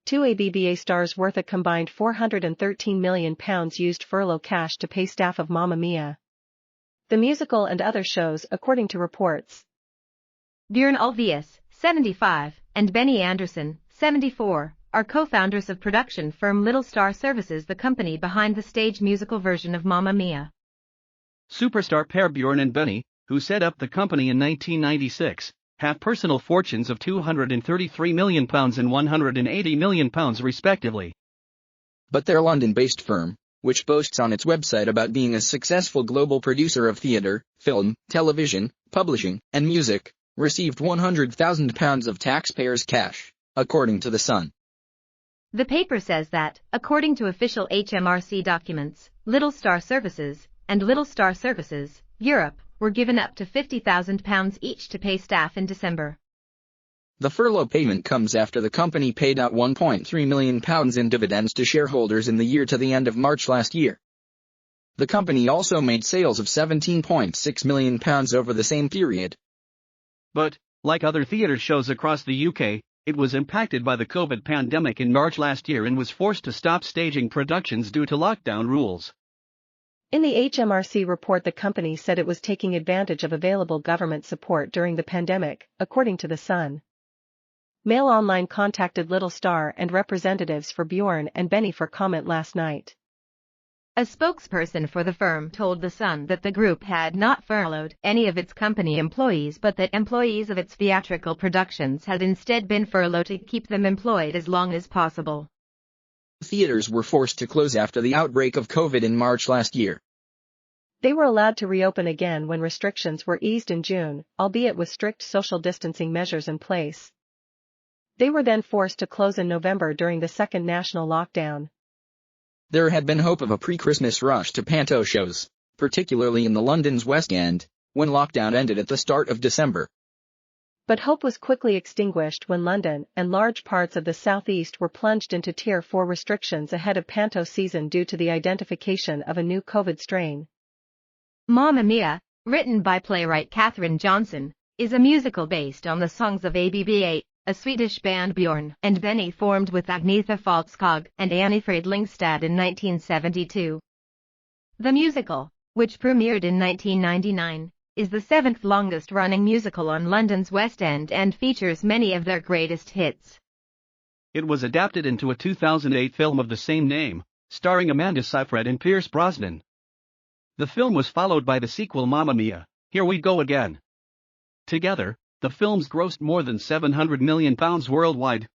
two ABBA stars worth a combined £413 million used furlough cash to pay staff of Mamma Mia! The musical and other shows, according to reports. Björn Ulvaeus, 75, and Benny Andersson, 74, are co-founders of production firm Littlestar Services, the company behind the stage musical version of Mamma Mia! Superstar pair Björn and Benny, who set up the company in 1996, have personal fortunes of £233 million and £180 million respectively. But their London-based firm, which boasts on its website about being a successful global producer of theatre, film, television, publishing, and music, received £100,000 of taxpayers' cash, according to The Sun. The paper says that, according to official HMRC documents, Littlestar Services and Littlestar Services, Europe, were given up to £50,000 each to pay staff in December. The furlough payment comes after the company paid out £1.3 million in dividends to shareholders in the year to the end of March last year. The company also made sales of £17.6 million over the same period. But, like other theatre shows across the UK, it was impacted by the COVID pandemic in March last year and was forced to stop staging productions due to lockdown rules. In the HMRC report, the company said it was taking advantage of available government support during the pandemic, according to The Sun. Mail Online contacted Littlestar and representatives for Björn and Benny for comment last night. A spokesperson for the firm told The Sun that the group had not furloughed any of its company employees, but that employees of its theatrical productions had instead been furloughed to keep them employed as long as possible. Theaters were forced to close after the outbreak of COVID in March last year. They were allowed to reopen again when restrictions were eased in June, albeit with strict social distancing measures in place. They were then forced to close in November during the second national lockdown. There had been hope of a pre-Christmas rush to panto shows, particularly in the London's West End, when lockdown ended at the start of December. But hope was quickly extinguished when London and large parts of the southeast were plunged into Tier 4 restrictions ahead of panto season due to the identification of a new COVID strain. Mamma Mia!, written by playwright Catherine Johnson, is a musical based on the songs of ABBA, a Swedish band Björn and Benny formed with Agnetha Faltskog and Annie Fridlingstad in 1972. The musical, which premiered in 1999, is the seventh longest-running musical on London's West End and features many of their greatest hits. It was adapted into a 2008 film of the same name, starring Amanda Seyfried and Pierce Brosnan. The film was followed by the sequel Mamma Mia! Here We Go Again. Together, the films grossed more than £700 million worldwide.